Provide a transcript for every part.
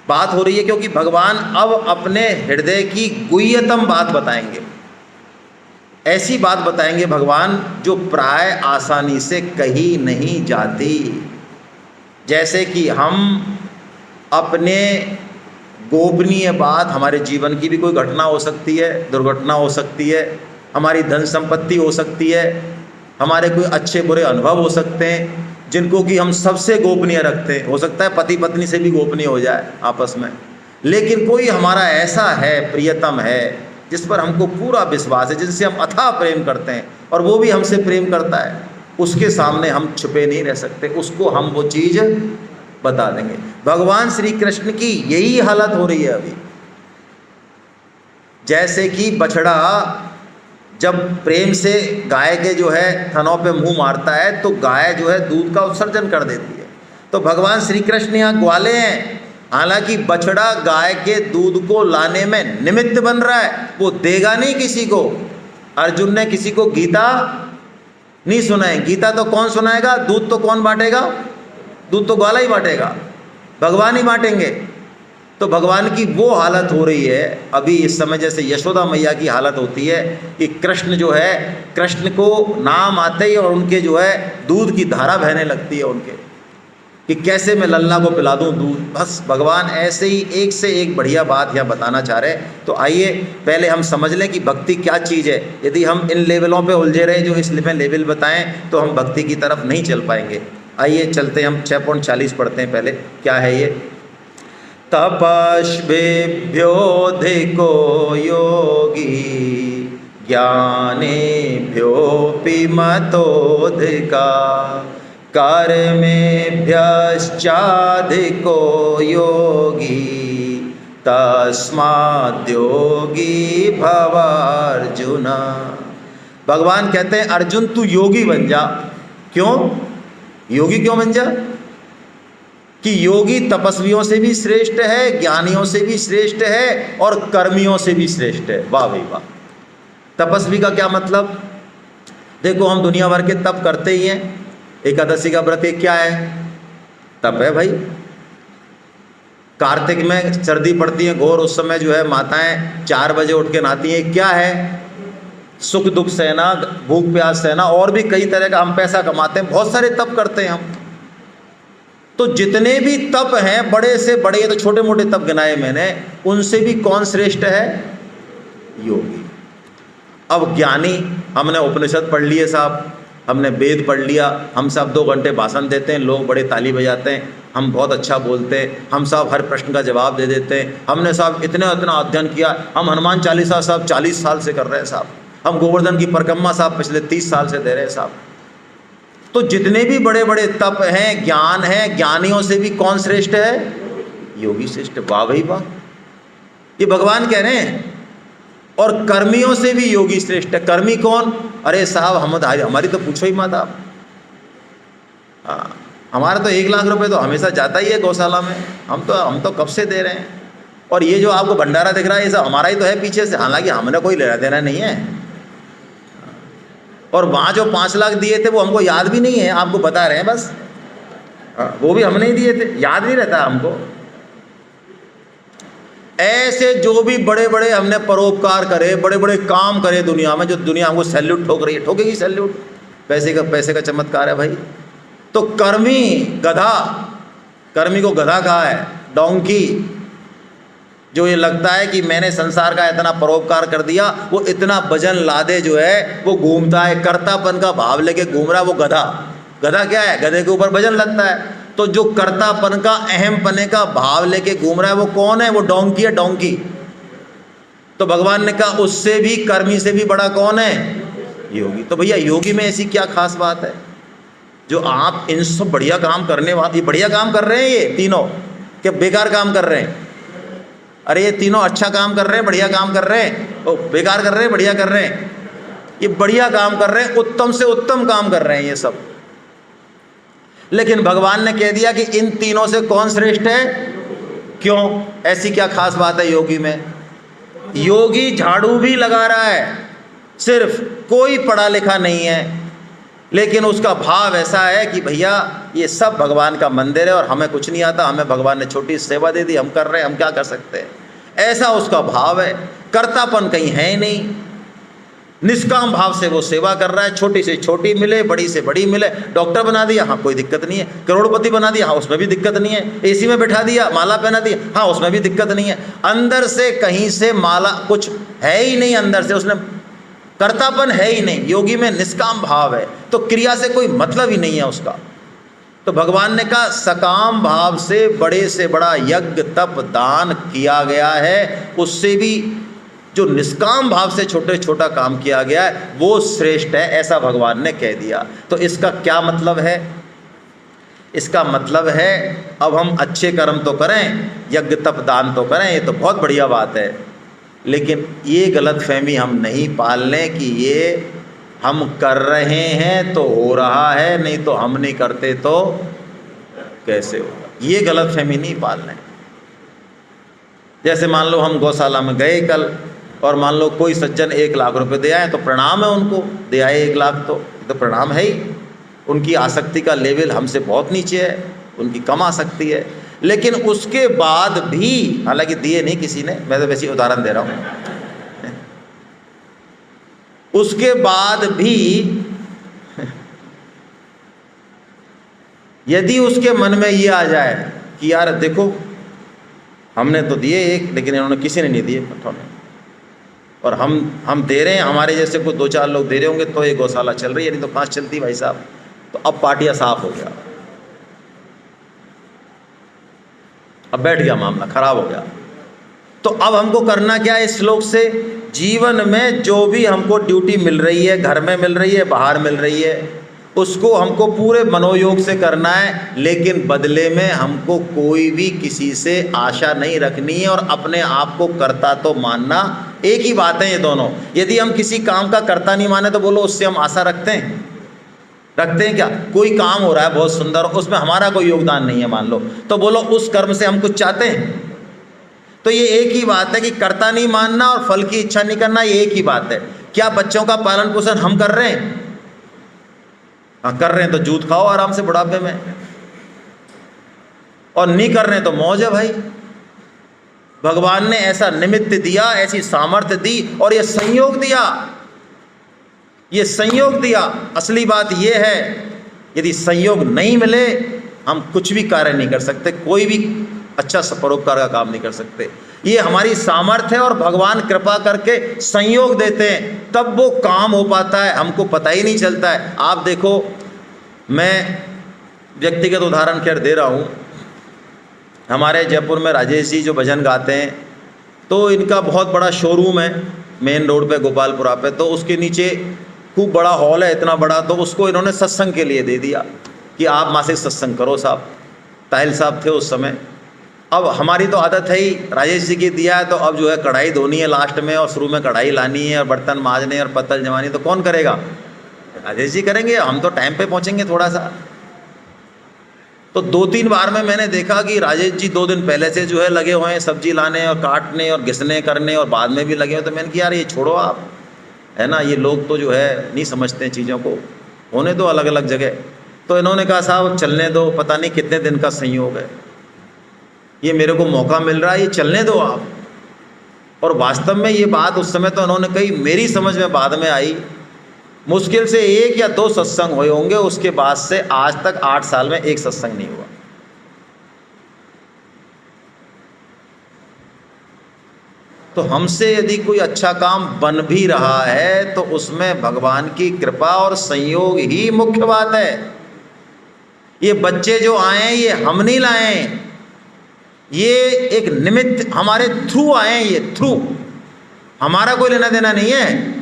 बात हो रही है क्योंकि भगवान अब अपने हृदय की गुह्यतम बात बताएंगे। ऐसी बात बताएंगे भगवान जो प्राय आसानी से कही नहीं जाती। जैसे कि हम अपने गोपनीय बात, हमारे जीवन की भी कोई घटना हो सकती है, दुर्घटना हो सकती है, हमारी धन संपत्ति हो सकती है, हमारे कोई अच्छे बुरे अनुभव हो सकते हैं जिनको कि हम सबसे गोपनीय रखते हैं। हो सकता है पति पत्नी से भी गोपनीय हो जाए आपस में, लेकिन कोई हमारा ऐसा है, प्रियतम है, जिस पर हमको पूरा विश्वास है, जिनसे हम अथाह प्रेम करते हैं और वो भी हमसे प्रेम करता है, उसके सामने हम छुपे नहीं रह सकते, उसको हम वो चीज़ बता देंगे। भगवान श्री कृष्ण की यही हालत हो रही है अभी। जैसे कि बछड़ा जब प्रेम से गाय के जो है थनों पे मुंह मारता है तो गाय जो है दूध का उत्सर्जन कर देती है। तो भगवान श्री कृष्ण यहाँ ग्वाले हैं, हालांकि बछड़ा गाय के दूध को लाने में निमित्त बन रहा है, वो देगा नहीं किसी को। अर्जुन ने किसी को गीता नहीं सुनाई, गीता तो कौन सुनाएगा, दूध तो कौन बांटेगा, दूध तो ग्वाला ही बांटेगा, भगवान ही बांटेंगे। तो भगवान की वो हालत हो रही है अभी इस समय, जैसे यशोदा मैया की हालत होती है कि कृष्ण जो है, कृष्ण को नाम आते ही और उनके जो है दूध की धारा बहने लगती है उनके, कि कैसे मैं लल्ला को पिला दूं दूध। बस भगवान ऐसे ही एक से एक बढ़िया बात यहाँ बताना चाह रहे हैं। तो आइए पहले हम समझ लें कि भक्ति क्या चीज़ है। यदि हम इन लेवलों पे उलझे रहे जो इसमें लेवल बताएं तो हम भक्ति की तरफ नहीं चल पाएंगे। आइए चलते हैं, हम 6.40 पढ़ते हैं पहले। क्या है ये? तपस्विभ्योऽधिको योगी ज्ञानेभ्योऽपि मतोऽधिका कर्मेभ्यश्चाधिको योगी तस्माद्योगी भव अर्जुन। भगवान कहते हैं अर्जुन तू योगी बन जा। क्यों योगी क्यों बन जा? कि योगी तपस्वियों से भी श्रेष्ठ है, ज्ञानियों से भी श्रेष्ठ है और कर्मियों से भी श्रेष्ठ है। वाह भाई वाह। तपस्वी का क्या मतलब? देखो हम दुनिया भर के तप करते ही हैं। एकादशी का व्रत क्या है? तप है भाई। कार्तिक में सर्दी पड़ती है घोर, उस समय जो है माताएं 4 बजे उठ के नहाती हैं, क्या है? सुख दुख सहना, भूख प्यास सहना, और भी कई तरह का हम पैसा कमाते हैं, बहुत सारे तप करते हैं हम। तो जितने भी तप हैं, बड़े से बड़े, तो छोटे मोटे तप गिनाए मैंने, उनसे भी कौन श्रेष्ठ है? योगी। अब ज्ञानी, हमने उपनिषद पढ़ लिए साहब, हमने वेद पढ़ लिया, हम सब 2 घंटे भाषण देते हैं, लोग बड़े ताली बजाते हैं, हम बहुत अच्छा बोलते हैं, हम सब हर प्रश्न का जवाब दे देते हैं, हमने साहब इतना अध्ययन किया, हम हनुमान चालीसा साहब 40 साल से कर रहे हैं साहब, हम गोवर्धन की परिक्रमा साहब पिछले 30 साल से दे रहे हैं साहब। तो जितने भी बड़े बड़े तप हैं, ज्ञान है, ज्ञानियों से भी कौन श्रेष्ठ है? योगी श्रेष्ठ। वाह भाई वाह, ये भगवान कह रहे हैं। और कर्मियों से भी योगी श्रेष्ठ है। कर्मी कौन? अरे साहब हमारी तो पूछो ही मत आप। हमारा तो 1 लाख रुपए तो हमेशा जाता ही है गौशाला में, हम तो कब से दे रहे हैं। और ये जो आपको भंडारा दिख रहा है ये सब हमारा ही तो है पीछे से, हालांकि हमने कोई लेना देना नहीं है। और वहाँ जो 5 लाख दिए थे वो हमको याद भी नहीं है, आपको बता रहे हैं बस। वो भी हमने ही दिए थे, याद नहीं रहता हमको। ऐसे जो भी बड़े बड़े हमने परोपकार करे, बड़े बड़े काम करे दुनिया में, जो दुनिया हमको सैल्यूट ठोक रही है, ठोकेगी सैल्यूट, पैसे का चमत्कार है भाई। तो कर्मी गधा, कर्मी को गधा कहा है, डोंकी। जो ये लगता है कि मैंने संसार का इतना परोपकार कर दिया, वो इतना वजन लादे जो है वो घूमता है, कर्तापन का भाव लेके घूम रहा है, वो गधा। गधा क्या है? गधे के ऊपर वजन लगता है। तो जो कर्तापन का, अहम पने का भाव लेके घूम रहा है वो कौन है? वो डोंकी है, डोंकी। तो भगवान ने कहा उससे भी, कर्मी से भी बड़ा कौन है? योगी। तो भैया योगी में ऐसी क्या खास बात है जो आप इन सब बढ़िया काम करने वाले, बढ़िया काम कर रहे हैं ये तीनों, क्या बेकार काम कर रहे हैं? अरे ये तीनों अच्छा काम कर रहे हैं, बढ़िया काम कर रहे हैं, ओ बेकार कर रहे हैं, बढ़िया कर रहे हैं। ये बढ़िया काम कर रहे हैं, उत्तम से उत्तम काम कर रहे हैं ये सब। लेकिन भगवान ने कह दिया कि इन तीनों से कौन श्रेष्ठ है? क्यों? ऐसी क्या खास बात है योगी में? योगी झाड़ू भी लगा रहा है, सिर्फ कोई पढ़ा लिखा नहीं है, लेकिन उसका भाव ऐसा है कि भैया ये सब भगवान का मंदिर है और हमें कुछ नहीं आता, हमें भगवान ने छोटी सेवा दे दी, हम कर रहे हैं, हम क्या कर सकते हैं, ऐसा उसका भाव है। कर्तापन कहीं है ही नहीं, निष्काम भाव से वो सेवा कर रहा है। छोटी से छोटी मिले, बड़ी से बड़ी मिले। डॉक्टर बना दिया, हाँ कोई दिक्कत नहीं है। करोड़पति बना दिया, हाँ उसमें भी दिक्कत नहीं है। एसी में बैठा दिया, माला पहना दिया, हाँ उसमें भी दिक्कत नहीं है। अंदर से कहीं से माला कुछ है ही नहीं, अंदर से उसने कर्तापन है ही नहीं। योगी में निष्काम भाव है तो क्रिया से कोई मतलब ही नहीं है उसका। तो भगवान ने कहा सकाम भाव से बड़ा यज्ञ तप दान किया गया है, उससे भी जो निष्काम भाव से छोटे छोटा काम किया गया है वो श्रेष्ठ है, ऐसा भगवान ने कह दिया। तो इसका क्या मतलब है? इसका मतलब है अब हम अच्छे कर्म तो करें, यज्ञ तप दान तो करें, ये तो बहुत बढ़िया बात है, लेकिन ये गलतफहमी हम नहीं पाल लें कि ये हम कर रहे हैं तो हो रहा है, नहीं तो हम नहीं करते तो कैसे होगा, ये गलतफहमी नहीं पाल लें। जैसे मान लो हम गौशाला में गए कल और मान लो कोई सज्जन 1 लाख रुपए दे आए तो प्रणाम है, उनको दे आए 1 लाख तो प्रणाम है ही। उनकी आसक्ति का लेवल हमसे बहुत नीचे है, उनकी कम आसक्ति है, लेकिन उसके बाद भी, हालांकि दिए नहीं किसी ने, मैं तो वैसे उदाहरण दे रहा हूँ, उसके बाद भी यदि उसके मन में ये आ जाए कि यार देखो हमने तो दिए 1, लेकिन इन्होंने किसी ने नहीं दिए उन्होंने, और हम दे रहे हैं, हमारे जैसे कोई 2-4 लोग दे रहे होंगे तो ये गौशाला चल रही है, नहीं तो कहाँ चलती भाई साहब। तो अब पाटिया साफ हो गया, अब बैठ गया मामला, खराब हो गया। तो अब हमको करना क्या है इस श्लोक से? जीवन में जो भी हमको ड्यूटी मिल रही है, घर में मिल रही है, बाहर मिल रही है, उसको हमको पूरे मनोयोग से करना है, लेकिन बदले में हमको कोई भी किसी से आशा नहीं रखनी है और अपने आप को कर्ता तो मानना। एक ही बात है ये दोनों। यदि हम किसी काम का कर्ता नहीं माने तो बोलो उससे हम आशा रखते हैं? रखते हैं क्या? कोई काम हो रहा है बहुत सुंदर, उसमें हमारा कोई योगदान नहीं है मान लो, तो बोलो उस कर्म से हम कुछ चाहते हैं? तो ये एक ही बात है कि कर्ता नहीं मानना और फल की इच्छा नहीं करना, ये एक ही बात है। क्या बच्चों का पालन पोषण हम कर रहे हैं? हाँ कर रहे हैं तो जूत खाओ आराम से बुढ़ापे में, और नहीं कर रहे हैं तो मौज है भाई। भगवान ने ऐसा निमित्त दिया, ऐसी सामर्थ्य दी और ये संयोग दिया, ये संयोग दिया। असली बात ये है, यदि संयोग नहीं मिले हम कुछ भी कार्य नहीं कर सकते, कोई भी अच्छा परोपकार का काम नहीं कर सकते। ये हमारी सामर्थ्य है और भगवान कृपा करके संयोग देते हैं, तब वो काम हो पाता है, हमको पता ही नहीं चलता है। आप देखो, मैं व्यक्तिगत उदाहरण खैर दे रहा हूँ। हमारे जयपुर में राजेश जी जो भजन गाते हैं, तो इनका बहुत बड़ा शोरूम है मेन रोड पे गोपालपुरा पे, तो उसके नीचे खूब बड़ा हॉल है, इतना बड़ा, तो उसको इन्होंने सत्संग के लिए दे दिया कि आप मासिक सत्संग करो। साहब ताहिल साहब थे उस समय। अब हमारी तो आदत है ही, राजेश जी की दिया है तो अब जो है कढ़ाई धोनी है लास्ट में, और शुरू में कढ़ाई लानी है और बर्तन मांजने और पत्तल जमानी, तो कौन करेगा? राजेश जी करेंगे, हम तो टाइम पे पहुंचेंगे थोड़ा सा। तो 2-3 बार में मैंने देखा कि राजेश जी 2 दिन पहले से जो है लगे हुए हैं सब्जी लाने और काटने और घिसने करने, और बाद में भी लगे हुए। तो मैंने कहा यार ये छोड़ो आप, है ना, ये लोग तो जो है नहीं समझते हैं चीज़ों को, होने दो अलग अलग जगह। तो इन्होंने कहा साहब चलने दो, पता नहीं कितने दिन का संयोग है, ये मेरे को मौका मिल रहा है, ये चलने दो आप। और वास्तव में ये बात उस समय तो उन्होंने कही, मेरी समझ में बाद में आई। मुश्किल से 1 या 2 सत्संग हुए होंगे, उसके बाद से आज तक 8 साल में 1 सत्संग नहीं हुआ। तो हमसे यदि कोई अच्छा काम बन भी रहा है तो उसमें भगवान की कृपा और संयोग ही मुख्य बात है। ये बच्चे जो आए ये हम नहीं लाए, ये एक निमित्त हमारे थ्रू आए हैं, ये थ्रू, हमारा कोई लेना देना नहीं है।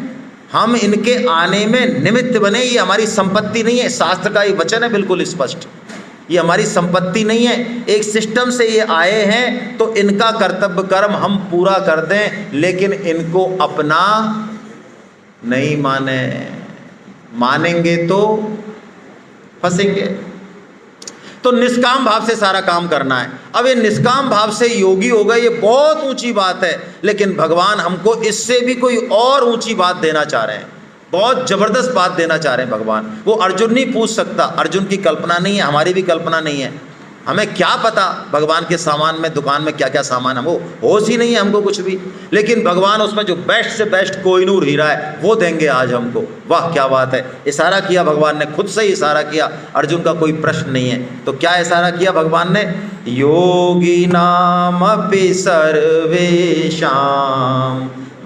हम इनके आने में निमित्त बने, ये हमारी संपत्ति नहीं है। शास्त्र का ये वचन है बिल्कुल स्पष्ट, ये हमारी संपत्ति नहीं है। एक सिस्टम से ये आए हैं तो इनका कर्तव्य कर्म हम पूरा कर दें, लेकिन इनको अपना नहीं माने, मानेंगे तो फंसेंगे। तो निष्काम भाव से सारा काम करना है। अब ये निष्काम भाव से योगी हो गए, ये बहुत ऊंची बात है, लेकिन भगवान हमको इससे भी कोई और ऊंची बात देना चाह रहे हैं, बहुत जबरदस्त बात देना चाह रहे हैं भगवान। वो अर्जुन नहीं पूछ सकता, अर्जुन की कल्पना नहीं है, हमारी भी कल्पना नहीं है। हमें क्या पता भगवान के सामान में, दुकान में क्या क्या सामान है, वो होश ही नहीं है हमको कुछ भी। लेकिन भगवान उसमें जो बेस्ट से बेस्ट कोहिनूर हीरा है वो देंगे आज हमको। वाह क्या बात है। इशारा किया भगवान ने, खुद से ही इशारा किया, अर्जुन का कोई प्रश्न नहीं है। तो क्या इशारा किया भगवान ने? योगी नाम अपि सर्वेषां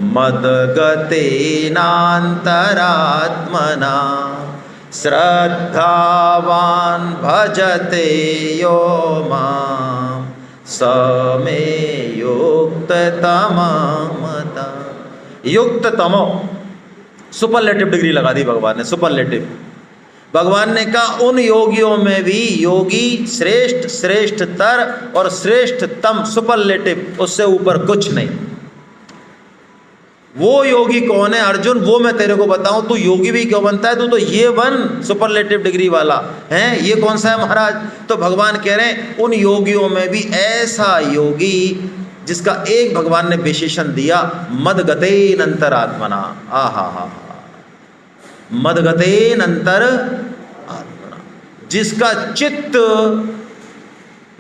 मद्गतेनान्तरात्मना श्रद्धावान भजते यो मां स मे युक्ततमः। युक्ततमो सुपरलेटिव डिग्री लगा दी भगवान ने, सुपरलेटिव। भगवान ने कहा उन योगियों में भी योगी श्रेष्ठ, श्रेष्ठतर और श्रेष्ठतम, सुपरलेटिव, उससे ऊपर कुछ नहीं। वो योगी कौन है अर्जुन? वो मैं तेरे को बताऊं। तू योगी भी क्यों बनता है? तू तो ये बन, सुपरलेटिव डिग्री वाला है। ये कौन सा है महाराज? तो भगवान कह रहे हैं उन योगियों में भी ऐसा योगी जिसका एक भगवान ने विशेषण दिया, मदगतेन अंतरात्मना। आहा, मदगतेन अंतरात्मना, जिसका चित्त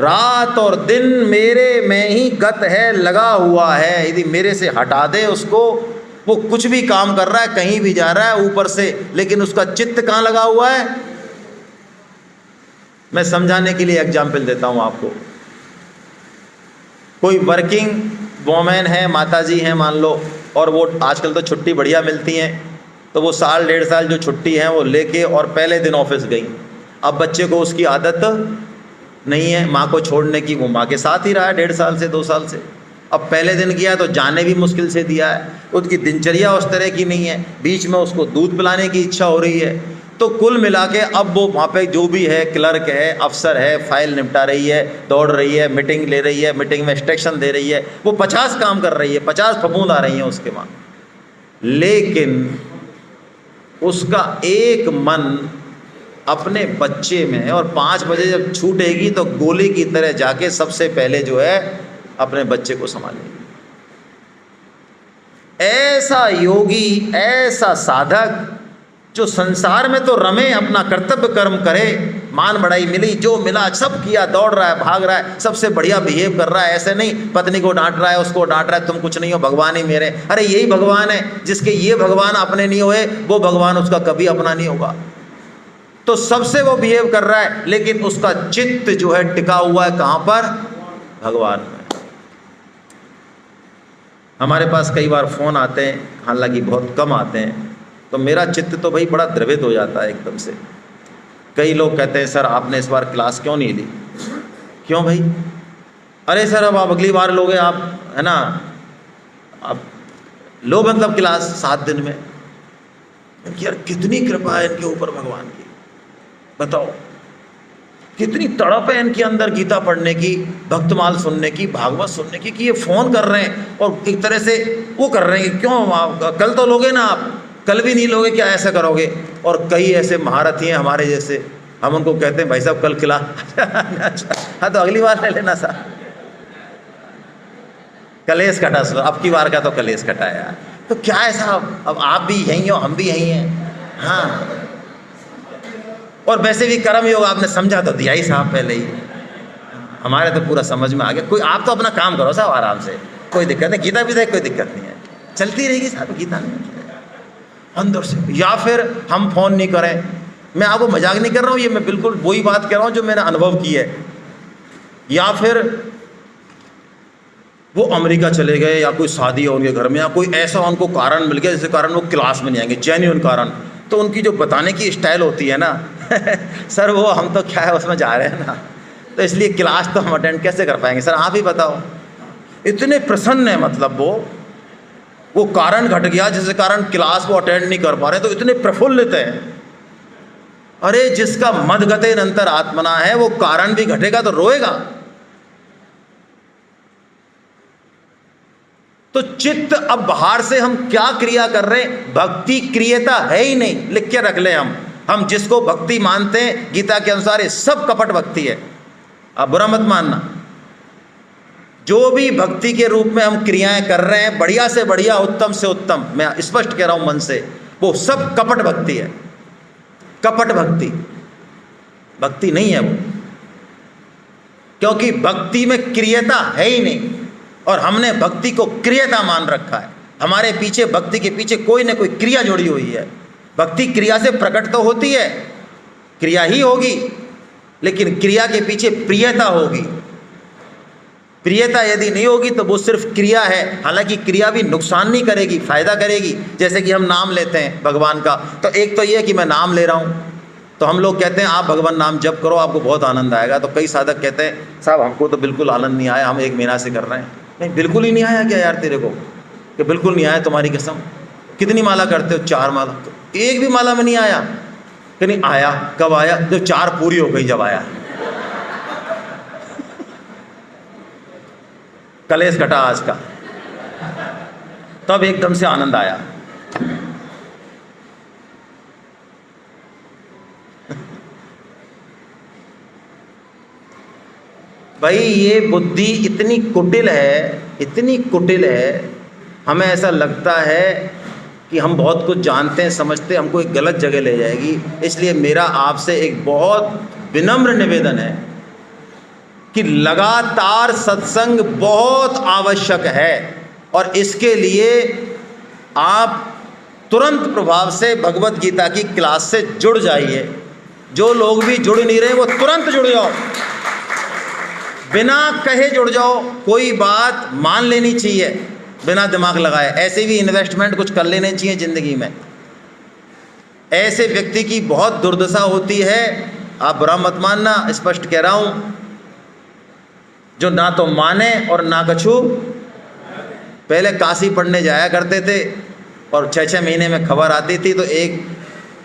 रात और दिन मेरे में ही गत है, लगा हुआ है। यदि मेरे से हटा दे उसको, वो कुछ भी काम कर रहा है, कहीं भी जा रहा है ऊपर से, लेकिन उसका चित्त कहाँ लगा हुआ है? मैं समझाने के लिए एग्जाम्पल देता हूँ आपको। कोई वर्किंग वोमेन है, माताजी हैं मान लो, और वो आजकल तो छुट्टी बढ़िया मिलती हैं, तो वो साल डेढ़ साल जो छुट्टी है वो लेके और पहले दिन ऑफिस गई। अब बच्चे को उसकी आदत नहीं है माँ को छोड़ने की, वो माँ के साथ ही रहा है 1.5 साल से 2 साल से। अब पहले दिन गया तो जाने भी मुश्किल से दिया है, उसकी दिनचर्या उस तरह की नहीं है, बीच में उसको दूध पिलाने की इच्छा हो रही है। तो कुल मिला के अब वो वहाँ पे जो भी है, क्लर्क है, अफसर है, फाइल निपटा रही है, दौड़ रही है, मीटिंग ले रही है, मीटिंग में इंस्ट्रक्शन दे रही है, वो 50 काम कर रही है, 50 फफूंद आ रही हैं उसके वहाँ, लेकिन उसका एक मन अपने बच्चे में है। और 5 बजे जब छूटेगी तो गोली की तरह जाके सबसे पहले जो है अपने बच्चे को संभालेगी। ऐसा योगी, ऐसा साधक जो संसार में तो रमे, अपना कर्तव्य कर्म करे, मान बढ़ाई मिली, जो मिला सब किया, दौड़ रहा है, भाग रहा है, सबसे बढ़िया बिहेव कर रहा है। ऐसे नहीं पत्नी को डांट रहा है, उसको डांट रहा है, तुम कुछ नहीं हो, भगवान ही मेरे। अरे यही भगवान है, जिसके ये भगवान अपने नहीं हुए वो भगवान उसका कभी अपना नहीं होगा। तो सबसे वो बिहेव कर रहा है, लेकिन उसका चित्त जो है टिका हुआ है कहाँ पर? भगवान में। हमारे पास कई बार फ़ोन आते हैं, हालांकि बहुत कम आते हैं, तो मेरा चित्त तो भाई बड़ा द्रवित हो जाता है एकदम से। कई लोग कहते हैं सर आपने इस बार क्लास क्यों नहीं ली? क्यों भाई? अरे सर अब आप अगली बार लोगे आप, है ना, आप लो मतलब क्लास 7 दिन में। यार कितनी कृपा है इनके ऊपर भगवान की, बताओ कितनी तड़प है इनके अंदर गीता पढ़ने की, भक्तमाल सुनने की, भागवत सुनने की, कि ये फ़ोन कर रहे हैं और एक तरह से वो कर रहे हैं कि क्यों आप कल तो लोगे ना, आप कल भी नहीं लोगे क्या, ऐसा करोगे? और कई ऐसे महारथी हैं हमारे जैसे, हम उनको कहते हैं भाई साहब कल खिला हाँ तो अगली बार ले लेना साहब, कलेश कटा सो, अब की बार का तो कलेश कटा यार। तो क्या है साहब, अब आप भी यहीं हो, हम भी यहीं हैं। हाँ, और वैसे भी कर्म योग आपने समझा तो दिया ही साहब पहले ही, हमारे तो पूरा समझ में आ गया। कोई आप तो अपना काम करो साहब आराम से, कोई दिक्कत नहीं, गीता भी देख कोई दिक्कत नहीं है, चलती रहेगी साहब गीता नहीं अंदर से। या फिर हम फ़ोन नहीं करें, मैं आपको मजाक नहीं कर रहा हूँ, ये मैं बिल्कुल वही बात कह रहा हूँ जो मैंने अनुभव की है। या फिर वो अमेरिका चले गए, या कोई शादी है उनके घर में, या कोई ऐसा उनको कारण मिल गया जिसके कारण वो क्लास में नहीं आएंगे, जेन्युइन कारण, तो उनकी जो बताने की स्टाइल होती है ना सर वो हम तो क्या है उसमें जा रहे हैं ना, तो इसलिए क्लास तो हम अटेंड कैसे कर पाएंगे सर, आप ही बताओ। इतने प्रसन्न है, मतलब वो कारण घट गया जिसके कारण क्लास वो अटेंड नहीं कर पा रहे, तो इतने प्रफुल्लित हैं। अरे जिसका मदगते अंतर आत्मना है, वो कारण भी घटेगा तो रोएगा। तो चित्त, अब बाहर से हम क्या क्रिया कर रहे हैं, भक्ति क्रियता है ही नहीं, लिख के रख ले। हम जिसको भक्ति मानते हैं गीता के अनुसार ये सब कपट भक्ति है, आप बुरा मत मानना। जो भी भक्ति के रूप में हम क्रियाएं कर रहे हैं, बढ़िया से बढ़िया, उत्तम से उत्तम, मैं स्पष्ट कह रहा हूं मन से, वो सब कपट भक्ति है, कपट भक्ति, भक्ति नहीं है वो। क्योंकि भक्ति में क्रियता है ही नहीं, और हमने भक्ति को क्रियता मान रखा है। हमारे पीछे, भक्ति के पीछे कोई ना कोई क्रिया जुड़ी हुई है। भक्ति क्रिया से प्रकट तो होती है, क्रिया ही होगी, लेकिन क्रिया के पीछे प्रियता होगी। प्रियता यदि नहीं होगी तो वो सिर्फ क्रिया है। हालांकि क्रिया भी नुकसान नहीं करेगी, फायदा करेगी। जैसे कि हम नाम लेते हैं भगवान का, तो एक तो ये है कि मैं नाम ले रहा हूँ, तो हम लोग कहते हैं आप भगवान नाम जप करो, आपको बहुत आनंद आएगा। तो कई साधक कहते हैं साहब हमको तो बिल्कुल आनंद नहीं आया, हम 1 महीना से कर रहे हैं। नहीं, बिल्कुल ही नहीं आया क्या यार तेरे को? कि बिल्कुल नहीं आया, तुम्हारी कसम। कितनी माला करते हो? 4 माला। तो एक भी माला में नहीं आया? कि नहीं आया। कब आया? जब 4 पूरी हो गई, जब आया। कलेश घटा आज का, तब एकदम से आनंद आया। भाई ये बुद्धि इतनी कुटिल है, इतनी कुटिल है, हमें ऐसा लगता है कि हम बहुत कुछ जानते हैं, समझते हैं, हमको एक गलत जगह ले जाएगी। इसलिए मेरा आपसे एक बहुत विनम्र निवेदन है कि लगातार सत्संग बहुत आवश्यक है, और इसके लिए आप तुरंत प्रभाव से भगवत गीता की क्लास से जुड़ जाइए। जो लोग भी जुड़ नहीं रहे वो तुरंत जुड़ जाओ, बिना कहे जुड़ जाओ। कोई बात मान लेनी चाहिए बिना दिमाग लगाए। ऐसे भी इन्वेस्टमेंट कुछ कर लेने चाहिए ज़िंदगी में। ऐसे व्यक्ति की बहुत दुर्दशा होती है, आप बुरा मत मानना, स्पष्ट कह रहा हूँ, जो ना तो माने और ना कछु। पहले काशी पढ़ने जाया करते थे और 6-6 महीने में खबर आती थी। तो एक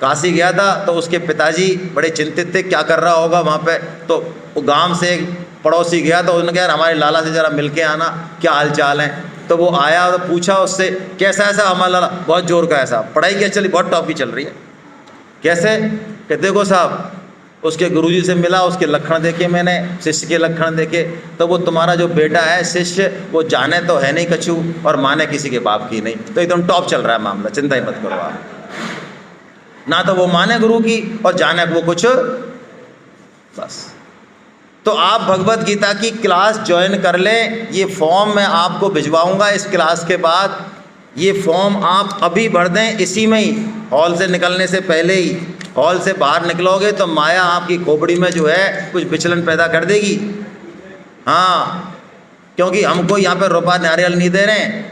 काशी गया था, तो उसके पिताजी बड़े चिंतित थे क्या कर रहा होगा वहाँ पे। तो वो गांव से एक पड़ोसी गया, तो उन्होंने कहा यार हमारे लाला से ज़रा मिल के आना, क्या हाल चाल है। तो वो आया और पूछा उससे कैसा है? साहब हमारा लाला बहुत जोर का है साहब, पढ़ाई क्या चली? बहुत टॉप की चल रही है। कैसे? कहते देखो साहब, उसके गुरुजी से मिला, उसके लक्षण देखे मैंने, शिष्य के लक्षण देखे, तो वो तुम्हारा जो बेटा है शिष्य, वो जाने तो है नहीं कछु और माने किसी के बाप की नहीं। तो एकदम टॉप चल रहा है मामला, चिंता ही मत करो आप। ना तो वो माने गुरु की और जाने वो कुछ, बस। तो आप भगवत गीता की क्लास ज्वाइन कर लें। ये फॉर्म मैं आपको भिजवाऊंगा इस क्लास के बाद। ये फॉर्म आप अभी भर दें, इसी में ही, हॉल से निकलने से पहले ही। हॉल से बाहर निकलोगे तो माया आपकी खोपड़ी में जो है कुछ विचलन पैदा कर देगी। हाँ, क्योंकि हमको यहाँ पर रुपया नारियल नहीं दे रहे हैं,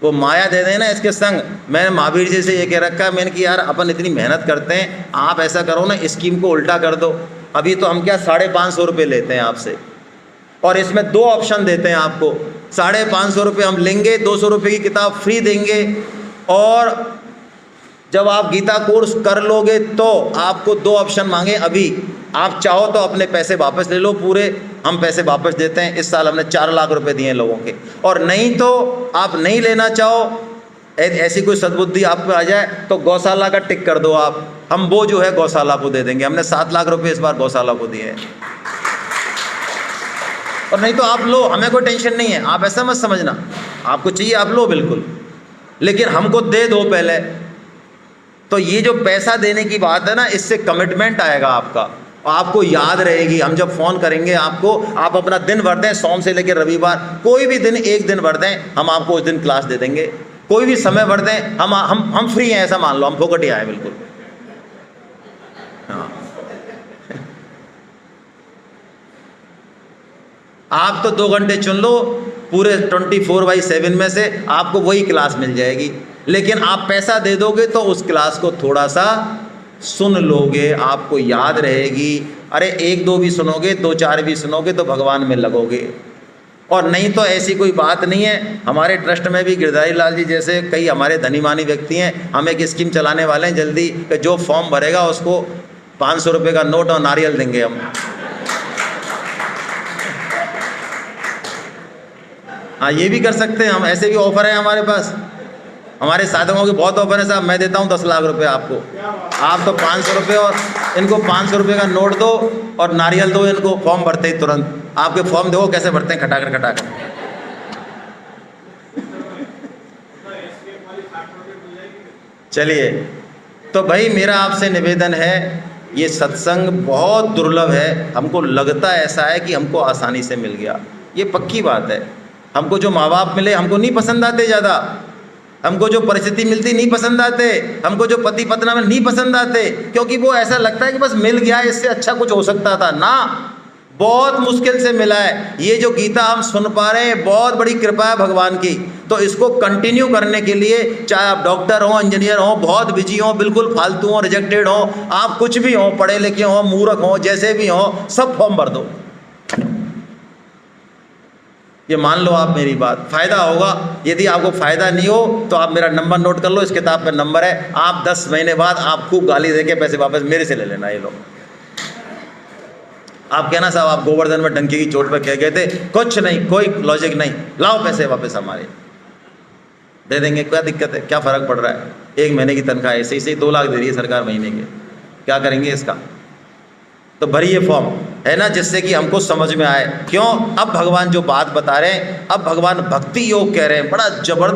वो माया दे देना इसके संग। मैंने महावीर जी से ये कह रखा है, मैंने कि यार अपन इतनी मेहनत करते हैं, आप ऐसा करो ना, स्कीम को उल्टा कर दो। अभी तो हम क्या 550 रुपये लेते हैं आपसे, और इसमें 2 ऑप्शन देते हैं आपको। 550 रुपये हम लेंगे, 200 रुपये की किताब फ्री देंगे, और जब आप गीता कोर्स कर लोगे तो आपको 2 ऑप्शन मांगे। अभी आप चाहो तो अपने पैसे वापस ले लो पूरे, हम पैसे वापस देते हैं। इस साल हमने 4 लाख रुपए दिए हैं लोगों के। और नहीं तो आप नहीं लेना चाहो, ऐसी कोई सद्बुद्धि आप पे आ जाए तो गौशाला का टिक कर दो आप, हम वो जो है गौशाला को दे देंगे। हमने 7 लाख रुपए इस बार गौशाला को दिए हैं। और नहीं तो आप लो, हमें कोई टेंशन नहीं है, आप ऐसा मत समझना, आपको चाहिए आप लो बिल्कुल, लेकिन हमको दे दो पहले। तो ये जो पैसा देने की बात है ना, इससे कमिटमेंट आएगा आपका, आपको याद रहेगी। हम जब फ़ोन करेंगे आपको, आप अपना दिन भर दें, सोम से लेकर रविवार, कोई भी दिन, एक दिन भर दें, हम आपको उस दिन क्लास दे देंगे। कोई भी समय भर दें, हम फ्री हैं, ऐसा मान लो, हम फोकट ही आए बिल्कुल। हाँ, आप तो 2 घंटे चुन लो, पूरे 24/7 में से आपको वही क्लास मिल जाएगी। लेकिन आप पैसा दे दोगे तो उस क्लास को थोड़ा सा सुन लोगे, आपको याद रहेगी। अरे 1-2 भी सुनोगे, 2-4 भी सुनोगे तो भगवान में लगोगे। और नहीं तो ऐसी कोई बात नहीं है। हमारे ट्रस्ट में भी गिरधारी लाल जी जैसे कई हमारे धनी मानी व्यक्ति हैं। हम एक स्कीम चलाने वाले हैं जल्दी, कि जो फॉर्म भरेगा उसको 500 रुपये का नोट और नारियल देंगे हम। हाँ, ये भी कर सकते हैं हम, ऐसे भी ऑफर है हमारे पास। हमारे साधकों के बहुत ऑफर है साहब, मैं देता हूँ 10 लाख रुपए आपको, आप तो 500 रुपये और इनको 500 रुपये का नोट दो और नारियल दो इनको, फॉर्म भरते ही तुरंत। आपके फॉर्म देखो कैसे भरते हैं, खटाखट खटाखट। चलिए, तो भाई मेरा आपसे निवेदन है, ये सत्संग बहुत दुर्लभ है। हमको लगता ऐसा है कि हमको आसानी से मिल गया, ये पक्की बात है। हमको जो माँ बाप मिले हमको नहीं पसंद आते ज़्यादा, हमको जो परिस्थिति मिलती नहीं पसंद आते, हमको जो पति पत्नी में नहीं पसंद आते, क्योंकि वो ऐसा लगता है कि बस मिल गया, इससे अच्छा कुछ हो सकता था ना। बहुत मुश्किल से मिला है। ये जो गीता हम सुन पा रहे हैं बहुत बड़ी कृपा है भगवान की। तो इसको कंटिन्यू करने के लिए, चाहे आप डॉक्टर हो, इंजीनियर हो, बहुत बिजी हो, बिल्कुल फालतू हो, रिजेक्टेड हो, आप कुछ भी हो, पढ़े लिखे हो, मूर्ख हो, जैसे भी हो, सब फॉर्म भर दो। ये मान लो आप मेरी बात, फ़ायदा होगा। यदि आपको फ़ायदा नहीं हो तो आप मेरा नंबर नोट कर लो, इस किताब पर नंबर है। आप 10 महीने बाद आप खूब गाली दे के पैसे वापस मेरे से ले लेना। ये लो, आप कहना साहब आप गोवर्धन में डंकी की चोट पर कह गए थे, कुछ नहीं, कोई लॉजिक नहीं, लाओ पैसे वापस हमारे, दे देंगे। क्या दिक्कत है, क्या फ़र्क पड़ रहा है? 1 महीने की तनख्वाह ऐसे ही 2 लाख दे रही है सरकार महीने के, क्या करेंगे इसका? तो भरिए फॉर्म, है ना, जिससे कि हमको समझ में आए। क्यों? अब भगवान जो बात बता रहे हैं, अब भगवान भक्ति योग कह रहे हैं, बड़ा जबरदस्त